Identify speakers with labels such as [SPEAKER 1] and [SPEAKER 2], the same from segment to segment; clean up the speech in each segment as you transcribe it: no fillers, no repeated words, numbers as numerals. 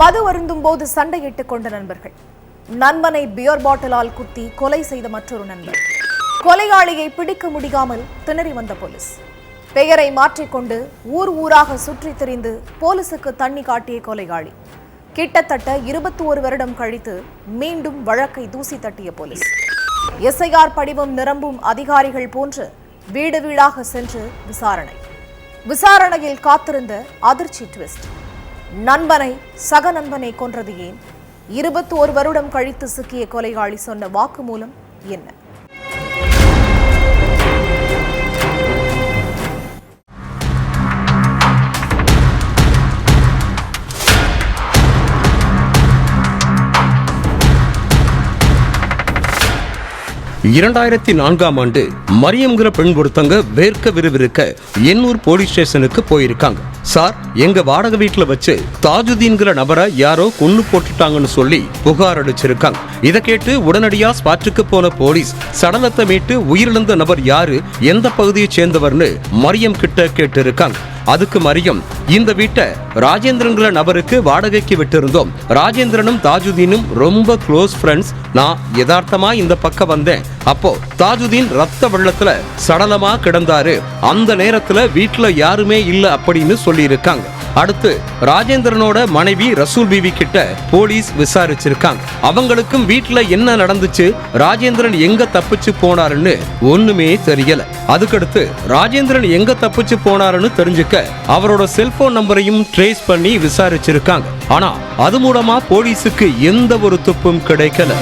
[SPEAKER 1] மது அருந்தும் போது சண்டையிட்டுக் கொண்ட நண்பர்கள். நண்பனை பியர் பாட்டிலால் குத்தி கொலை செய்த மற்றொரு நண்பர். கொலையாளியை பிடிக்க முடியாமல் திணறி வந்த போலீஸ். பெயரை மாற்றிக்கொண்டு ஊராக சுற்றி திரிந்து போலீசுக்கு தண்ணி காட்டிய கொலையாளி. கிட்டத்தட்ட 21 வருடம் கழித்து மீண்டும் வழக்கை தூசி தட்டிய போலீஸ். எஸ்ஐஆர் படிவம் நிரம்பும் அதிகாரிகள் போன்று வீடு வீடாக சென்று விசாரணையில் காத்திருந்த அதிர்ச்சி ட்விஸ்ட். நண்பனை சக நண்பனை கொன்றது ஏன்? 21 வருடம் கழித்து சிக்கிய கொலையாளி சொன்ன வாக்குமூலம் என்ன?
[SPEAKER 2] ஆண்டு மரியம்ங்கிற பெண் ஒருத்தங்க வேர்க்க விறுவிறுக்க எண்ணூர் போலீஸ் ஸ்டேஷனுக்கு போயிருக்காங்க. சார், எங்க வாடகை வீட்டுல வச்சு தாஜுதீன்கிற நபரை யாரோ கொன்னு போட்டுட்டாங்கன்னு சொல்லி புகார் அடிச்சிருக்காங்க. இதை கேட்டு உடனடியா ஸ்பாட்டுக்கு போன போலீஸ் சடலத்தை மீட்டு உயிரிழந்த நபர் யாரு, எந்த பகுதியை சேர்ந்தவர்னு மரியம் கிட்ட கேட்டு இருக்காங்க. அதுக்கு மரியம், இந்த வீட்டை ராஜேந்திரன்கிற நபருக்கு வாடகைக்கு விட்டிருந்தோம். ராஜேந்திரனும் தாஜுதீனும் ரொம்ப க்ளோஸ் ஃப்ரெண்ட்ஸ். நான் யதார்த்தமா இந்த பக்கம் வந்தேன். அப்போ தாஜுதீன் ரத்த வெள்ளத்துல சடலமா கிடந்தாரு. அந்த நேரத்துல வீட்டுல யாருமே இல்ல அப்படின்னு சொல்லி இருக்காங்க. அடுத்து ராஜேந்திரனோட மனைவி ரசூல் பீவி கிட்ட போலீஸ் விசாரிச்சிருக்காங்க. அவங்களுக்கும் வீட்டுல என்ன நடந்துச்சு, ராஜேந்திரன் எங்க தப்பிச்சு போனாருன்னு ஒண்ணுமே தெரியல. அதுக்கடுத்து ராஜேந்திரன் எங்க தப்பிச்சு போனாருன்னு தெரிஞ்சுக்க அவரோட செல்போன் நம்பரையும் ட்ரேஸ் பண்ணி விசாரிச்சிருக்காங்க. ஆனா அது மூலமா போலீஸுக்கு எந்த ஒரு துப்பும் கிடைக்கல.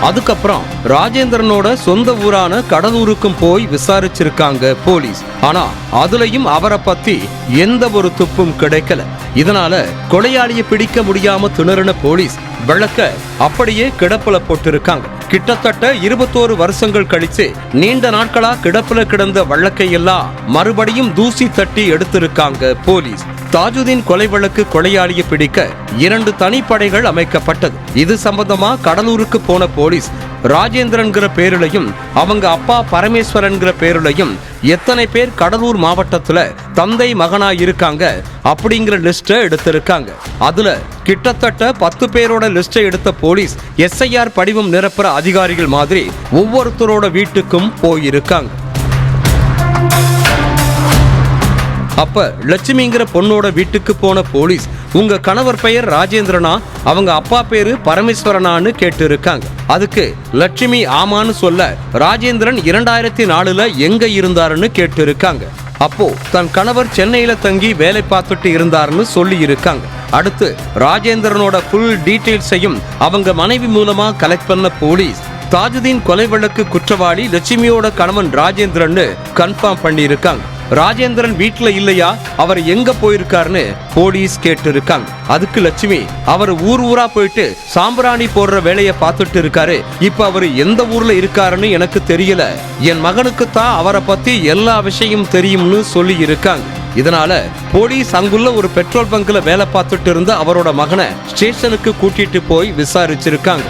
[SPEAKER 2] அதுக்கப்புறம் ராஜேந்திரனோட சொந்த ஊரான கடலூருக்கும் போய் விசாரிச்சிருக்காங்க போலீஸ். ஆனா அதுலயும் அவரை பத்தி எந்த ஒரு துப்பும் கிடைக்கல. இதனால கொலையாளியை பிடிக்க முடியாம திணறின போலீஸ் வழக்க அப்படியே கிடப்புல போட்டிருக்காங்க. கிட்டத்தட்ட 21 வருஷங்கள் கழிச்சு நீண்ட நாட்களா கிடப்புல கிடந்த வழக்கையெல்லாம் மறுபடியும் தூசி தட்டி எடுத்திருக்காங்க போலீஸ். தாஜுதீன் கொலை வழக்கு கொலையாளியை பிடிக்க 2 தனிப்படைகள் அமைக்கப்பட்டது. இது சம்பந்தமா கடலூருக்கு போன போலீஸ் ராஜேந்திரன்கிற பேரிலையும் அவங்க அப்பா பரமேஸ்வரன்கிற பேரிலையும் எத்தனை பேர் கடலூர் மாவட்டத்துல தந்தை மகனா இருக்காங்க அப்படிங்கிற லிஸ்ட எடுத்திருக்காங்க. அதுல கிட்டத்தட்ட 10 பேரோட லிஸ்டை எடுத்த போலீஸ் எஸ்ஐஆர் படிவம் நிரப்புற அதிகாரிகள் மாதிரி ஒவ்வொருத்தரோட வீட்டுக்கும் போயிருக்காங்க. அப்ப லட்சுமிங்கிற பொண்ணோட வீட்டுக்கு போன போலீஸ், உங்க கணவர் பெயர் ராஜேந்திரனா, அவங்க அப்பா பேரு பரமேஸ்வரனான்னு கேட்டு இருக்காங்க. அதுக்கு லட்சுமி ஆமான்னு சொல்ல, ராஜேந்திரன் 2004ல எங்க இருந்தாருன்னு கேட்டு இருக்காங்க. அப்போ தன் கணவர் சென்னையில தங்கி வேலை பார்த்துட்டு இருந்தாருன்னு சொல்லி இருக்காங்க. அடுத்து ராஜேந்திரனோட ஃபுல் டீடைல்ஸையும் அவங்க மனைவி மூலமா கலெக்ட் பண்ண போலீஸ் தாஜுதீன் கொலை வழக்கு குற்றவாளி லட்சுமியோட கணவன் ராஜேந்திரன்னு கன்ஃபார்ம் பண்ணி இருக்காங்க. ராஜேந்திரன் வீட்டுல இல்லையா, அவர் எங்க போயிருக்காருன்னு போலீஸ் கேட்டு இருக்காங்க. அதுக்கு லட்சுமி, அவர் ஊரா போயிட்டு சாம்பிராணி போடுற வேலையை பார்த்துட்டு இருக்காரு. இப்ப அவரு எந்த ஊர்ல இருக்காருன்னு எனக்கு தெரியல. என் மகனுக்கு தான் அவரை பத்தி எல்லா விஷயம் தெரியும்னு சொல்லி இருக்காங்க. இதனால போலீஸ் அங்குள்ள ஒரு பெட்ரோல் பங்க்ல வேலை பார்த்துட்டு இருந்த அவரோட மகனை ஸ்டேஷனுக்கு கூட்டிட்டு போய் விசாரிச்சிருக்காங்க.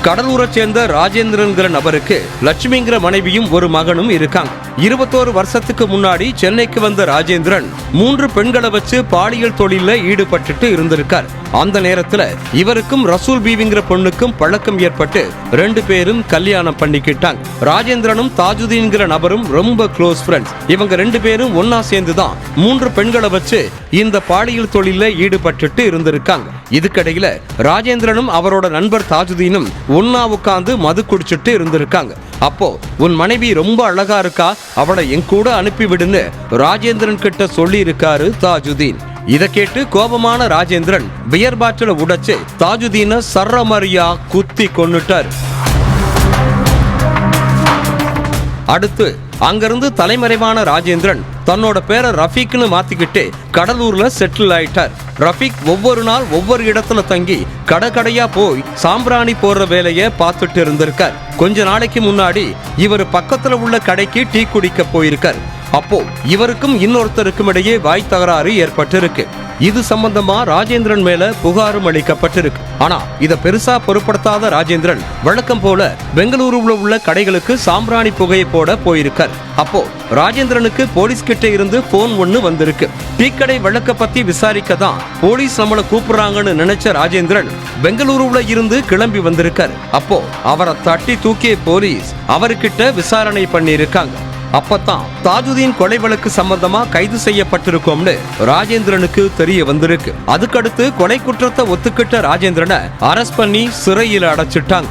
[SPEAKER 2] கடலூரை சேர்ந்த ராஜேந்திரன்கிற நபருக்கு லட்சுமிங்கிற மனைவியும் ஒரு மகனும் இருக்காங்க. 21 வருஷத்துக்கு முன்னாடி சென்னைக்கு வந்த ராஜேந்திரன் 3 பெண்களை வச்சு பாலியல் தொழில ஈடுபட்டு இருந்திருக்கார். அந்த நேரத்துல இவருக்கும் ரசூல் பீவிங்கிற பொண்ணுக்கும் பழக்கம் ஏற்பட்டு 2 பேரும் கல்யாணம் பண்ணிக்கிட்டாங்க. ராஜேந்திரனும் தாஜுதீன்கிற நபரும் ரொம்ப க்ளோஸ் ஃப்ரெண்ட்ஸ். இவங்க 2 பேரும் ஒன்னா சேர்ந்துதான் 3 பெண்களை வச்சு இந்த பாலியல் தொழில ஈடுபட்டு இருந்திருக்காங்க. இதுக்கடையில ராஜேந்திரனும் அவரோட நண்பர் தாஜுதீனும் ஒன்னா உட்கார்ந்து மது குடிச்சிட்டு இருந்திருக்காங்க. அப்போ, உன் மனைவி ரொம்ப அழகா இருக்கா, அவளை என் கூட அனுப்பிவிடுன்னு ராஜேந்திரன் கிட்ட சொல்லி இருக்காரு தாஜுதீன். இதை கேட்டு கோபமான ராஜேந்திரன் பியர் பாட்டில உடைச்சு தாஜுதீனை சரமாரியா குத்தி கொன்னுட்டார். அடுத்து அங்கிருந்து தலைமறைவான ராஜேந்திரன் தன்னோட பேரை ரஃபீக்னு மாத்திக்கிட்டு கடலூர்ல செட்டில் ஆயிட்டார். ரஃபீக் ஒவ்வொரு நாள் ஒவ்வொரு இடத்துல தங்கி கடையா போய் சாம்பிராணி போடுற வேலையை பார்த்துட்டு இருந்திருக்கார். கொஞ்ச நாளைக்கு முன்னாடி இவர் பக்கத்துல உள்ள கடைக்கு டீ குடிக்க போயிருக்கார். அப்போ இவருக்கும் இன்னொருத்தருக்கும் இடையே வாய் தகராறு ஏற்பட்டிருக்கு. இது சம்பந்தமா ராஜேந்திரன் மேல புகாரும் அளிக்கப்பட்டிருக்கு. ஆனா இத பெருசா பொருட்படுத்தாத ராஜேந்திரன் வழக்கம் போல பெங்களூருல உள்ள கடைகளுக்கு சாம்பிராணி புகையை போட போயிருக்கார். அப்போ ராஜேந்திரனுக்கு போலீஸ் கிட்ட இருந்து போன் ஒண்ணு வந்திருக்கு. டீக்கடை வழக்க பத்தி விசாரிக்க தான் போலீஸ் நம்மள கூப்பிடுறாங்கன்னு நினைச்ச ராஜேந்திரன் பெங்களூருல இருந்து கிளம்பி வந்திருக்காரு. அப்போ அவரை தட்டி தூக்கிய போலீஸ் அவர்கிட்ட விசாரணை பண்ணியிருக்காங்க. அப்பதான் தாஜுதீன் கொலை வழக்கு சம்பந்தமா கைது செய்யப்பட்டிருக்கோம்னு ராஜேந்திரனுக்கு தெரிய வந்திருக்கு. அதுக்கடுத்து கொலை குற்றத்தை ஒத்துக்கிட்ட ராஜேந்திரனை அரெஸ்ட் பண்ணி சிறையில் அடைச்சிட்டாங்க.